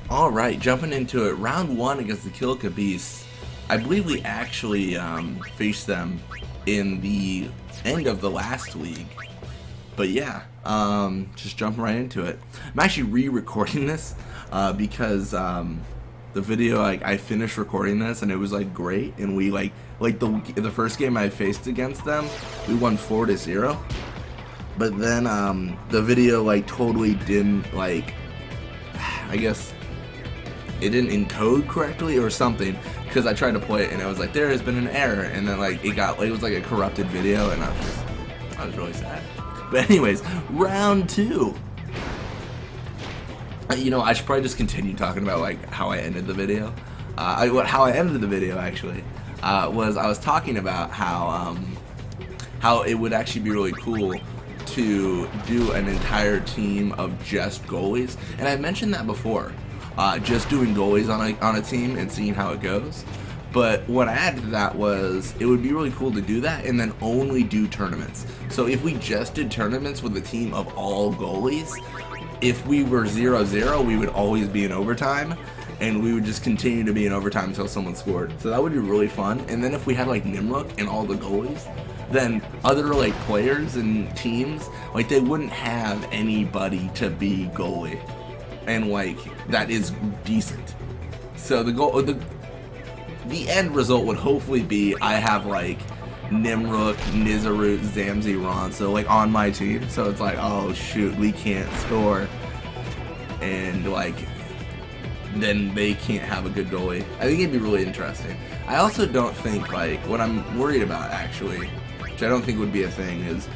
Alright, jumping into it. Round 1 against the Kilika Beasts. I believe we actually faced them in the end of the last league. But yeah, just jumping right into it. I'm actually re-recording this because the video, I finished recording this and it was like great, and we like the first game I faced against them, we won 4-0. But then the video totally didn't I guess it didn't encode correctly or something, because I tried to play it and it was like there has been an error, and then it was like a corrupted video, and I was really sad. But anyways, round 2. You know, I should probably just continue talking about how I ended the video. How I ended the video actually was I was talking about how it would actually be really cool to do an entire team of just goalies, and I mentioned that before, just doing goalies on a team and seeing how it goes. But what I added to that was it would be really cool to do that and then only do tournaments. So if we just did tournaments with a team of all goalies, if we were 0-0, we would always be in overtime, and we would just continue to be in overtime until someone scored. So that would be really fun. And then if we had Nimruk and all the goalies, then other players and teams, they wouldn't have anybody to be goalie, and that is decent. So the end result would hopefully be I have Nimruk, Nizarut, Zamzi, Ronso on my team. So it's oh shoot, we can't score, and then they can't have a good goalie. I think it'd be really interesting. I also don't think what I'm worried about actually, which I don't think would be a thing, is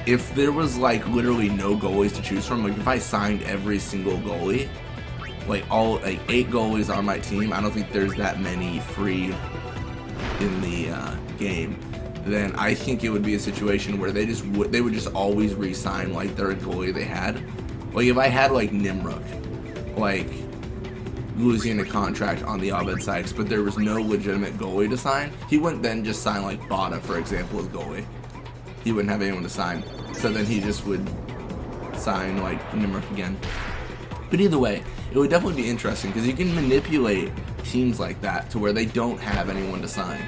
if there was literally no goalies to choose from. If I signed every single goalie, all 8 goalies on my team, I don't think there's that many free in the game. Then I think it would be a situation where they would just always re-sign their goalie they had. If I had Nimruk losing a contract on the Abed Sykes, but there was no legitimate goalie to sign, he wouldn't then just sign Bada, for example, as goalie. He wouldn't have anyone to sign, so then he just would sign Nimruk again. But either way, it would definitely be interesting because you can manipulate teams like that to where they don't have anyone to sign.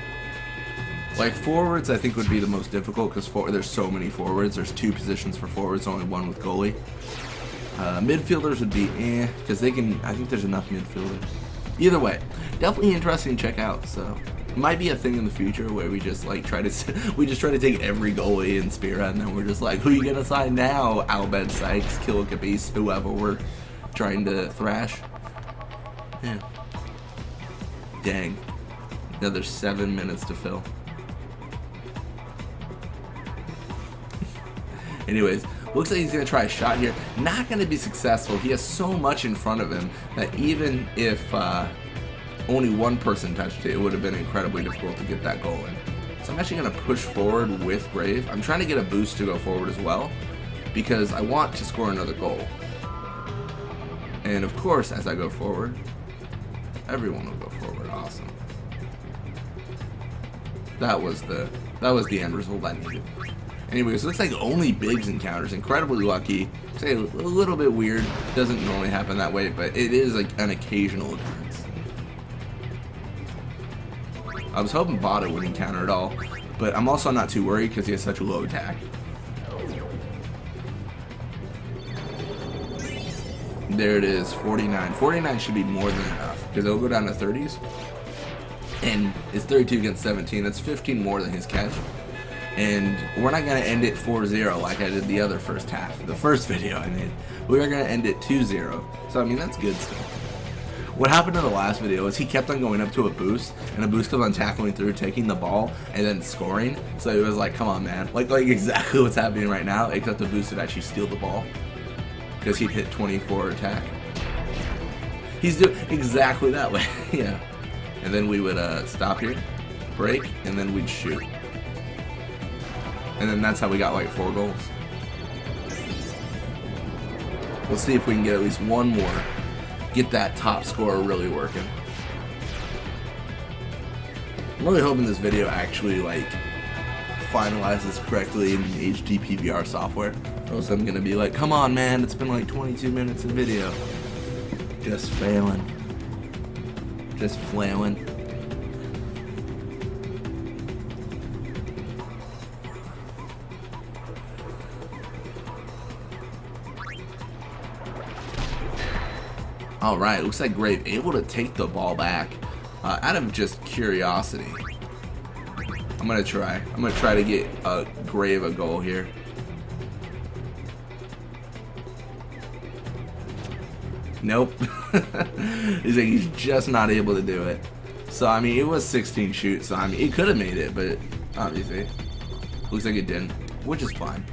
Forwards, I think would be the most difficult because there's so many forwards. There's 2 positions for forwards, only 1 with goalie. Midfielders would be because I think there's enough midfielders. Either way, definitely interesting to check out. So it might be a thing in the future where we just try to take every goalie in Spira, and then we're just who you gonna sign now? Albed Sykes, Kilika Beasts, whoever we're trying to thrash. Yeah. Dang. Another 7 minutes to fill. Anyways, looks like he's going to try a shot here. Not going to be successful. He has so much in front of him that even if only one person touched it, it would have been incredibly difficult to get that goal in. So I'm actually going to push forward with Grave. I'm trying to get a boost to go forward as well, because I want to score another goal. And of course, as I go forward, everyone will go forward. Awesome. That was the end result I needed. Anyways, it looks like only Biggs encounters. Incredibly lucky. Say a little bit weird. Doesn't normally happen that way, but it is an occasional occurrence. I was hoping Bada would encounter it all, but I'm also not too worried because he has such a low attack. There it is, 49. 49 should be more than enough because it'll go down to 30s. And it's 32 against 17. That's 15 more than his catch. And we're not going to end it 4-0 like I did the other first half, the first video I made. We are going to end it 2-0. So, I mean, that's good stuff. What happened in the last video is he kept on going up to a boost, and a boost kept on tackling through, taking the ball, and then scoring. So it was come on, man. Like exactly what's happening right now, except the boost would actually steal the ball, because he'd hit 24 attack. He's doing exactly that way. Yeah. And then we would stop here, break, and then we'd shoot. And then that's how we got 4 goals. We'll see if we can get at least one more. Get that top scorer really working. I'm really hoping this video actually finalizes correctly in HD PVR software. Or else I'm gonna be come on man, it's been 22 minutes of video. Just failing. Just flailing. Alright, looks like Grave able to take the ball back out of just curiosity. I'm gonna try to get Grave a goal here. Nope. he's just not able to do it. So I mean, it was 16 shoots, so I mean, it could have made it, but obviously looks like it didn't, which is fine.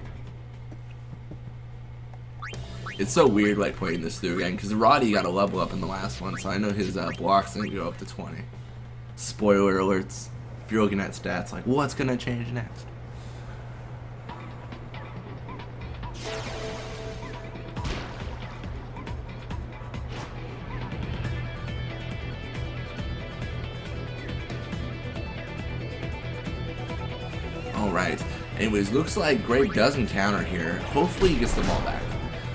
It's so weird like playing this through again, because Roddy got a level up in the last one, so I know his blocks didn't go up to 20. Spoiler alerts. If you're looking at stats, like, what's gonna change next? Alright. Anyways, looks like Grave does encounter here. Hopefully he gets the ball back.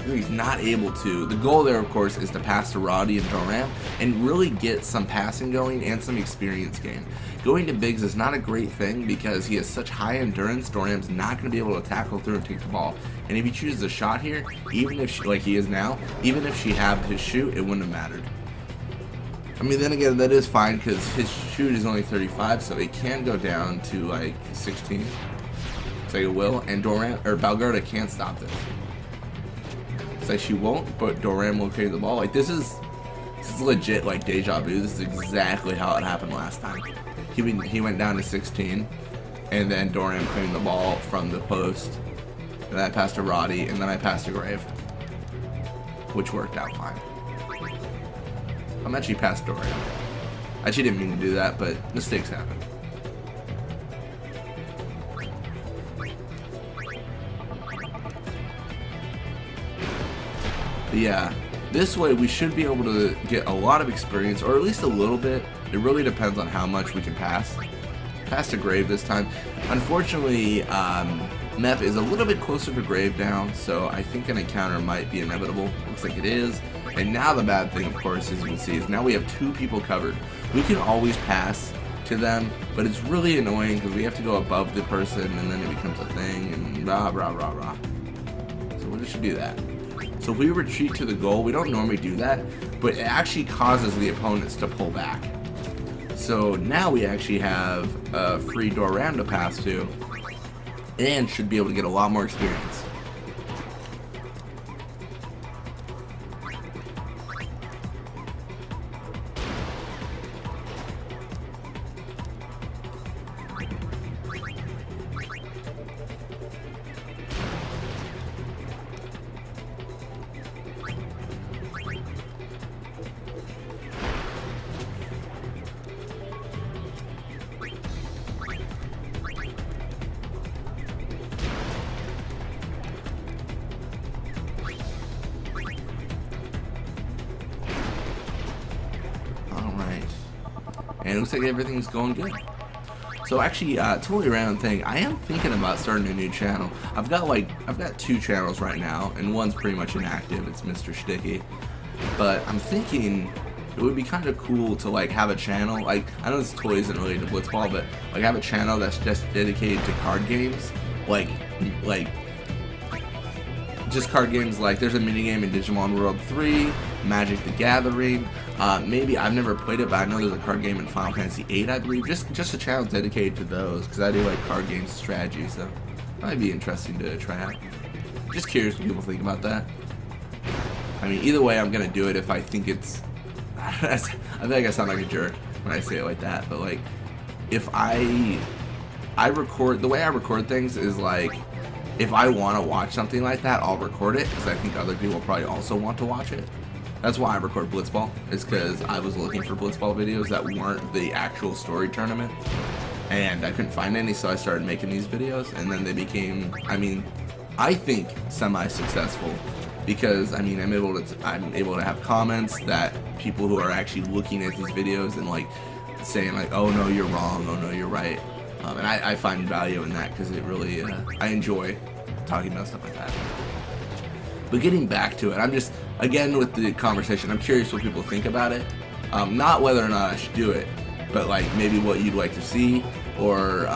He's not able to. The goal there, of course, is to pass to Roddy and Doram and really get some passing going and some experience gain. Going to Biggs is not a great thing because he has such high endurance. Doram's not going to be able to tackle through and take the ball. And if he chooses a shot here, even if like he is now, even if she had his shoot, it wouldn't have mattered. I mean, then again, that is fine because his shoot is only 35, so it can go down to like 16. So it will, and Balgarda can't stop this. Like she won't, but Doram will carry the ball. Like this is legit like deja vu. This is exactly how it happened last time. He went down to 16, and then Doram claimed the ball from the post, and then I passed to Roddy, and then I passed to Grave, which worked out fine. I'm actually past Doram. I actually didn't mean to do that, but mistakes happen. Yeah, this way we should be able to get a lot of experience, or at least a little bit. It really depends on how much we can pass. Pass to Grave this time. Unfortunately, Mep is a little bit closer to Grave now, so I think an encounter might be inevitable. Looks like it is. And now the bad thing, of course, as you can see, is now we have 2 people covered. We can always pass to them, but it's really annoying because we have to go above the person, and then it becomes a thing, and rah, rah, rah, rah. So we'll just do that. So if we retreat to the goal, we don't normally do that, but it actually causes the opponents to pull back. So now we actually have a free Doram to pass to, and should be able to get a lot more experience. And it looks like everything's going good. So actually, totally random thing, I am thinking about starting a new channel. I've got 2 channels right now, and one's pretty much inactive. It's Mr. Sticky. But I'm thinking it would be kind of cool to like have a channel. Like, I know this totally isn't related to Blitzball, but like have a channel that's just dedicated to card games. Like just card games. Like there's a minigame in Digimon World 3, Magic the Gathering. Maybe I've never played it, but I know there's a card game in Final Fantasy VIII, I believe. Just a channel dedicated to those, because I do like card games strategy, so that might be interesting to try out. Just curious what people think about that. I mean, either way, I'm gonna do it if I think it's. I feel like I sound like a jerk when I say it like that, but like, if I record, the way I record things is like, if I want to watch something like that, I'll record it, because I think other people probably also want to watch it. That's why I record Blitzball, is because I was looking for Blitzball videos that weren't the actual story tournament, and I couldn't find any, so I started making these videos, and then they became, I mean, I think semi-successful, because I mean I'm able to have comments that people who are actually looking at these videos and like saying like, oh no you're wrong, oh no you're right, and I find value in that, because it really I enjoy talking about stuff like that. But getting back to it, I'm just, again with the conversation, I'm curious what people think about it. Not whether or not I should do it, but like maybe what you'd like to see, or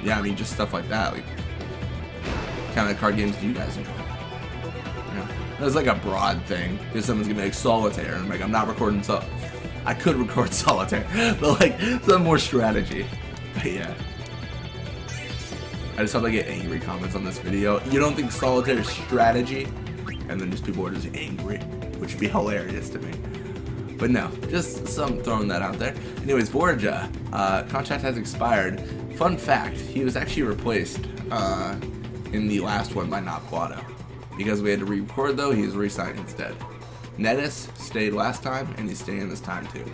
yeah, I mean just stuff like that. Like, what kind of card games do you guys enjoy? It's like a broad thing, because someone's gonna be like solitaire, and I'm like, I'm not recording I could record solitaire, but like some more strategy. But yeah, I just hope I get angry comments on this video. You don't think solitaire is strategy? And then just people are just angry, which would be hilarious to me. But no, just throwing that out there. Anyways, Vorja, contract has expired. Fun fact, he was actually replaced in the last one by Nopquado. Because we had to re-record though, he was re-signed instead. Nettis stayed last time, and he's staying this time too.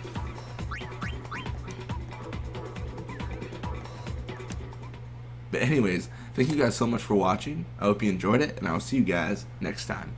But anyways, thank you guys so much for watching. I hope you enjoyed it, and I will see you guys next time.